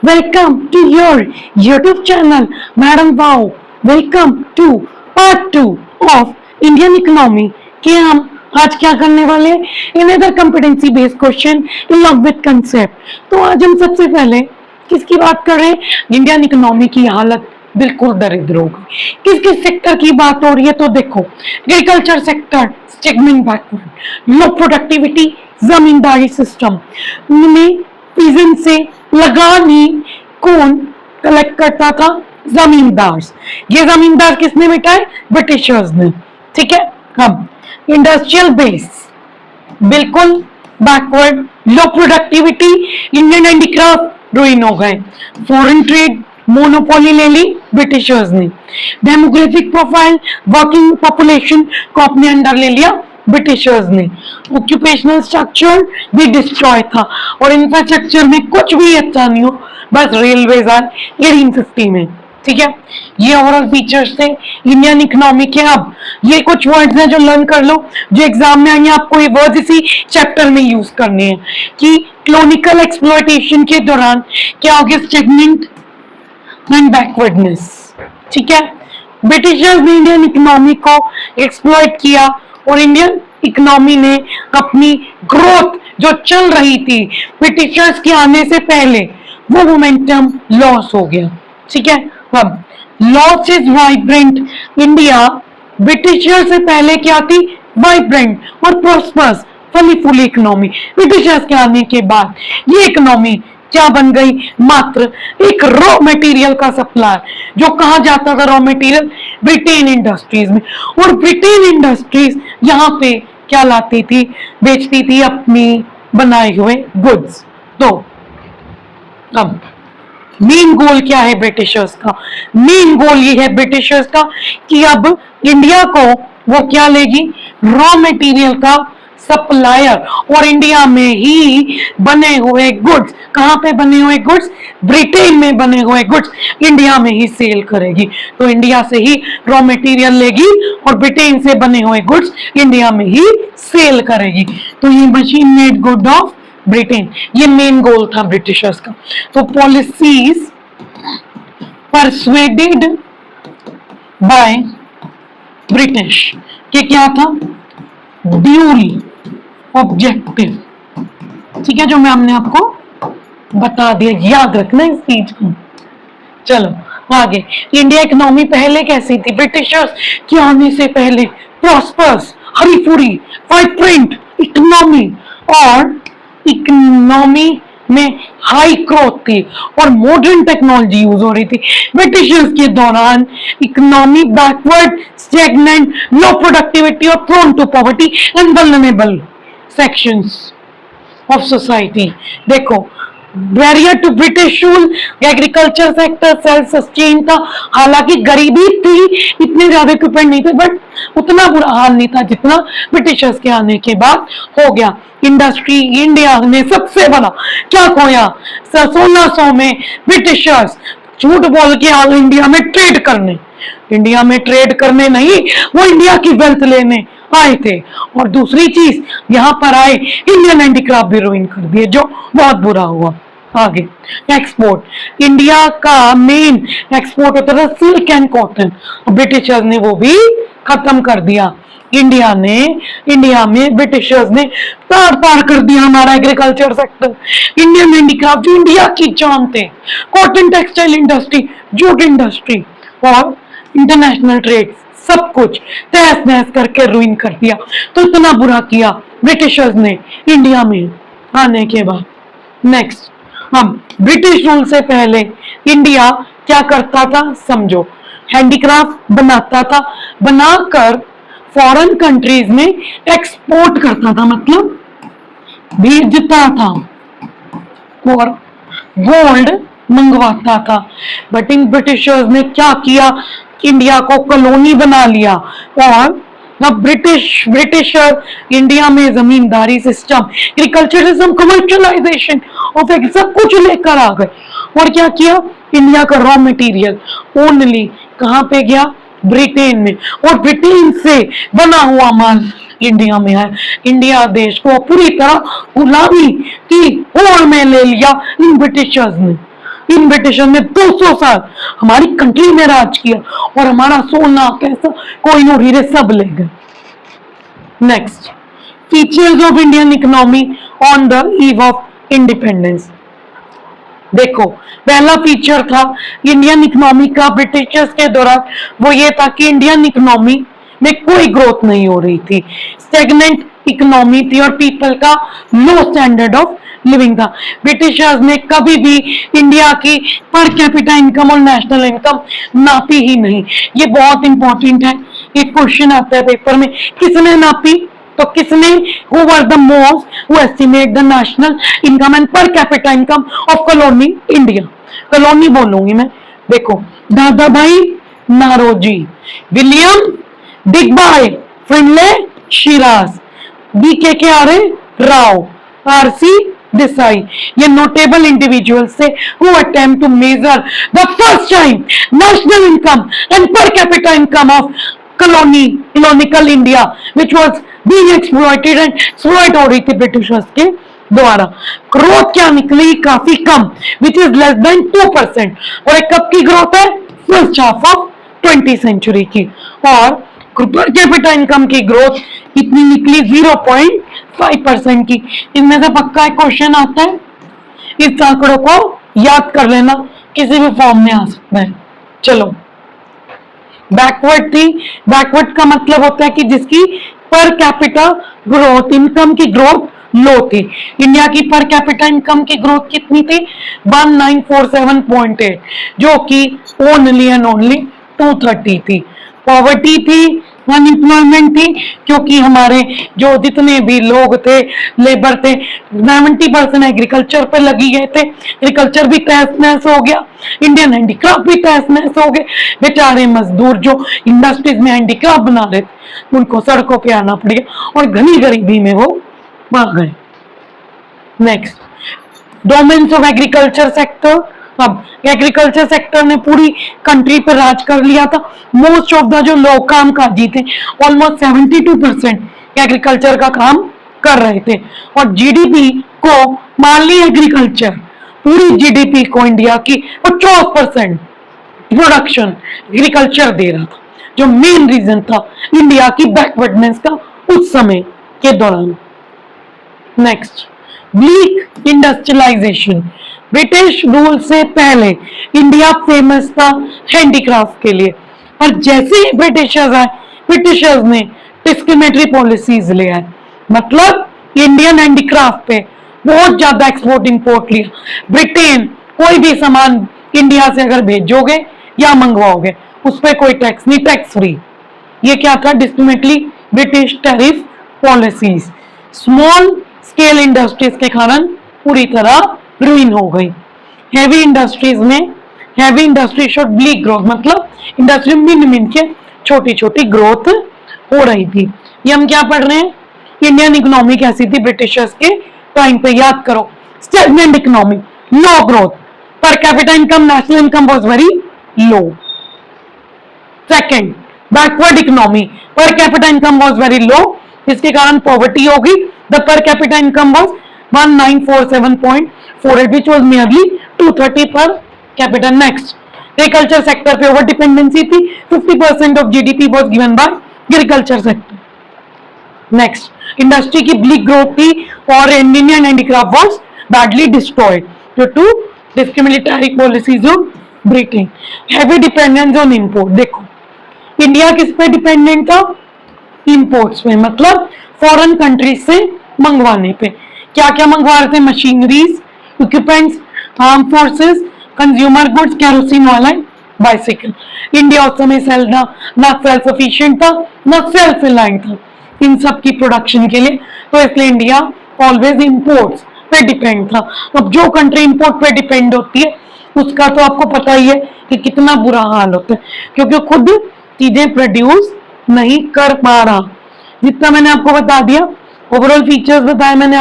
Welcome to your YouTube channel, Madam Wow. Welcome to part 2 of Indian economy. कि हम आज क्या करने वाले हैं? Another competency based question along with concept. तो आज हम सबसे पहले किसकी बात कर रहे हैं? इंडियन इकोनॉमी की हालत बिल्कुल दरिद्र हो गई। किस किस सेक्टर की बात हो रही है? तो देखो, agriculture sector stagnant backward, low productivity, zamindari system में पीजेंट से लगान ही कौन कलेक्ट करता था? जमींदार। ये जमींदार किसने मिटाए? ब्रिटिशर्स ने। ठीक है। अब इंडस्ट्रियल बेस बिल्कुल backward, low productivity, Indian handicraft ruin हो गए, फॉरेन ट्रेड मोनोपोली ले ली ब्रिटिशर्स ने, डेमोग्राफिक प्रोफाइल वर्किंग पॉपुलेशन को अपने अंडर ले लिया ब्रिटिशर्स ने, ऑक्यूपेशनल स्ट्रक्चर भी डिस्ट्रॉय था और इंफ्रास्ट्रक्चर में कुछ भी अच्छा नहीं हो, बस रेलवेज आर 1850 में। ठीक है, ये ओवरऑल फीचर्स थे इंडियन इकोनॉमी के। अब ये कुछ वर्ड्स हैं जो लर्न कर लो, जो एग्जाम में आएंगे, आपको ये वर्ड्स इसी चैप्टर में यूज करने हैं कि कॉलोनियल एक्सप्लॉयटेशन के दौरान क्या हो गया? Stagnant and backwardness. ठीक है, ब्रिटिशर्स ने इंडियन इकोनॉमी को एक्सप्लॉइट किया और इंडियन इकोनॉमी ने अपनी ग्रोथ जो चल रही थी ब्रिटिशर्स के आने से पहले, वो मोमेंटम लॉस हो गया। ठीक है, अब loss is vibrant India Britishers से पहले क्या थी? वाइब्रेंट और प्रॉस्पर्स फली फूली इकोनॉमी। ब्रिटिशर्स के आने के बाद ये इकोनॉमी क्या बन गई? मात्र एक रॉ मटेरियल का सप्लायर। जो कहा जाता था रॉ मटेरियल? ब्रिटेन इंडस्ट्रीज में। और ब्रिटेन इंडस्ट्रीज यहाँ पे क्या लाती थी? बेचती थी अपनी बनाए हुए गुड्स। तो अब मेन गोल क्या है ब्रिटिशर्स का? मेन गोल ये है ब्रिटिशर्स का कि अब इंडिया को वो क्या लेगी? रॉ मटेरियल का सप्लायर, और इंडिया में ही बने हुए गुड्स। कहां पे बने हुए गुड्स? ब्रिटेन में बने हुए गुड्स इंडिया में ही सेल करेगी। तो इंडिया से ही रॉ मटेरियल लेगी और ब्रिटेन से बने हुए गुड्स इंडिया में ही सेल करेगी। तो ये machine made good of Britain, ये मेन गोल था ब्रिटिशर्स का। तो पॉलिसीज परसुएडेड बाय ब्रिटिश के क्या था? Dual objective. ठीक है, जो मैं हमने आपको बता दिया, याद रखना इस चीज को। चलो आगे, इंडिया इकोनॉमी पहले कैसी थी? ब्रिटिशर्स के आने से पहले प्रॉस्पर्स, हरी पूरी, वाइब्रेंट इकोनॉमी, और इकोनॉमी में हाई ग्रोथ थी और मॉडर्न टेक्नोलॉजी यूज हो रही थी। ब्रिटिशर्स के दौरान economy backward, stagnant, low productivity और prone to poverty and vulnerable sections of society. देखो, barrier to British rule, agriculture sector self sustain था। हालांकि गरीबी थी, इतने ज्यादा इक्विपमेंट नहीं थे, बट उतना बुरा हाल नहीं था जितना ब्रिटिशर्स के आने के बाद हो गया। इंडस्ट्री, इंडिया ने सबसे बड़ा क्या खोया? 1600 में ब्रिटिशर्स झूठ बोल के आ गए इंडिया में ट्रेड करने। इंडिया में ट्रेड करने नहीं, वो इंडिया की वेल्थ लेने आए थे। और दूसरी चीज, यहाँ पर आए इंडियन हैंडीक्राफ्ट भी रुइन कर दिए, जो बहुत बुरा हुआ। आगे एक्सपोर्ट, इंडिया का मेन एक्सपोर्ट होता था सिल्क एंड कॉटन, ब्रिटिशर्स ने वो भी खत्म कर दिया। इंडिया में ब्रिटिशर्स ने तार तार कर दिया हमारा एग्रीकल्चर सेक्टर। इंडियन हैंडीक्राफ्ट जो इंडिया की जान थे, cotton textile industry, jute industry और इंटरनेशनल ट्रेड, सब कुछ तहस नहस करके रुइन कर दिया। तो इतना बुरा किया ब्रिटिशर्स ने इंडिया में आने के बाद। नेक्स्ट, हम ब्रिटिश रूल से पहले इंडिया क्या करता था? समझो, हैंडीक्राफ्ट बनाता था, बनाकर फॉरेन कंट्रीज में एक्सपोर्ट करता था, मतलब भेजता था और गोल्ड मंगवाता था। बट इन ब्रिटिशर्स ने क्या किया? इंडिया को कॉलोनी बना लिया और अब ब्रिटिशर इंडिया में जमींदारी सिस्टम, एग्रीकल्चरिज्म, कमर्शियलाइजेशन ऑफ सब कुछ लेकर आ गए। और क्या किया? इंडिया का रॉ मटेरियल ओनली कहां पे गया? ब्रिटेन में, और ब्रिटेन से बना हुआ माल इंडिया में है। इंडिया देश को पूरी तरह गुलामी की होड़ में ले लिया इन ब्रिटिशर्स ने। इन ब्रिटिशर्स ने 200 साल हमारी कंट्री में राज किया और हमारा सोना पैसा कोहिनूर हीरे सब ले गए। Next, features of Indian economy on the eve of independence. देखो, पहला फीचर था इंडियन इकोनॉमी का ब्रिटिशर्स के दौरान, वो ये था कि इंडियन इकोनॉमी में कोई ग्रोथ नहीं हो रही थी, स्टेगनेंट इकोनॉमी थी और पीपल का लो स्टैंडर्ड ऑफ लिविंग था। ब्रिटिशर्स ने कभी भी इंडिया की पर कैपिटा इनकम और नेशनल इनकम नापी ही नहीं। ये बहुत इंपॉर्टेंट है, एक क्वेश्चन आता है पेपर में, किसने नापी? तो किसने? Who were the most who estimate the national income and per capita income of colony India. Colony बोलूंगी मैं। देखो, Dadabhai Naoroji, William Digby, Findlay Shirras, BKK आर्य राव, RC देसाई, ये नोटेबल इंडिविजुअल्स थे who attempt to measure the first time national income and per capita income of colonial India which was being exploited and exploited हो रही थी Britishers के द्वारा। Growth क्या निकली? काफी कम, which is less than 2%। और एक कब की ग्रोथ है? First half of 20th century की। और पर कैपिटा इनकम की ग्रोथ कितनी निकली? 0.5% की। इनमें से पक्का एक क्वेश्चन आता है, इस आंकड़ों को याद कर लेना, किसी भी फॉर्म में आ सकता है। चलो, बैकवर्ड थी। बैकवर्ड का मतलब होता है कि जिसकी पर कैपिटा ग्रोथ, इनकम की ग्रोथ लो थी। इंडिया की पर कैपिटा इनकम की ग्रोथ कितनी थी? 1947.8, जो कि ओनली एंड ओनली 230 थी। पॉवर्टी थी, अनएम्प्लॉयमेंट थी, क्योंकि हमारे जो जितने भी लोग थे, लेबर थे, 90% एग्रीकल्चर पे लगी गए थे। एग्रीकल्चर भी तहस नहस हो गया, इंडियन हैंडीक्राफ्ट भी तहस नहस हो गए। बेचारे मजदूर जो इंडस्ट्रीज में हैंडीक्राफ्ट बना रहे थे, उनको सड़कों पे आना पड़ गया और घनी गरीबी में वो मर गए। Next, domains of agriculture sector. अब एग्रीकल्चर सेक्टर ने पूरी कंट्री पर राज कर लिया था। मोस्ट ऑफ द जो लोग काम काजी थे, ऑलमोस्ट 72% एग्रीकल्चर का काम कर रहे थे। और जीडीपी को मान ली एग्रीकल्चर, पूरी जीडीपी को इंडिया की 50% प्रोडक्शन एग्रीकल्चर दे रहा था, जो मेन रीजन था इंडिया की बैकवर्डनेस का उस समय के दौरान। Next, bleak industrialisation. British rule से पहले इंडिया फेमस था हैंडीक्राफ्ट के लिए, और जैसे ही ब्रिटिशर्स आए, ब्रिटिशर्स ने डिस्क्रिमिनेटरी पॉलिसीज ले आए। मतलब इंडियन हैंडीक्राफ्ट पे बहुत ज्यादा एक्सपोर्ट इंपोर्ट लिया। ब्रिटेन कोई भी सामान इंडिया से अगर भेजोगे या मंगवाओगे, उस पर कोई टैक्स नहीं, टैक्स फ्री। ये क्या था? Discriminatory British tariff policies. Small scale industries के कारण पूरी तरह रुइन हो गई। हैवी इंडस्ट्रीज में, heavy industry showed bleak growth, मतलब इंडस्ट्री मिन के छोटी छोटी ग्रोथ हो रही थी। ये हम क्या पढ़ रहे हैं? इंडियन इकोनॉमी कैसी थी ब्रिटिशर्स के टाइम पे? याद करो, स्टैग्नेंट इकोनॉमी, लो ग्रोथ, पर capita income, national income was very low. Second, backward economy, पर capita income was very low, इसके कारण पॉवर्टी होगी। द पर capita income was 1947.48, which was merely 230 per capita. Next, agriculture sector पे over dependency थी, 50% of GDP was given by agriculture sector. Next, industry की bleak growth थी और Indian handicraft was badly destroyed due to discriminatory policies of Britain. Heavy dependence on import. देखो, India किस पे dependent था? Imports पे, मतलब फॉरेन कंट्रीज से मंगवाने पे। क्या क्या मंगवा रहे थे? Machineries, equipments, arm forces, consumer goods, kerosene oil and bicycle. India उस समय ना सेल्फ सफिशिएंट था, ना सेल्फ रिलायंट था इन सब की प्रोडक्शन के लिए, तो इसलिए इंडिया ऑलवेज इंपोर्ट्स पे डिपेंड था। अब जो कंट्री इंपोर्ट पे डिपेंड होती है, उसका तो आपको पता ही है कि कितना बुरा हाल होता है, क्योंकि खुद चीजें प्रोड्यूस नहीं कर पा रहा। जितना मैंने आपको बता दिया, ओवरऑल फीचर्स बताए मैंने।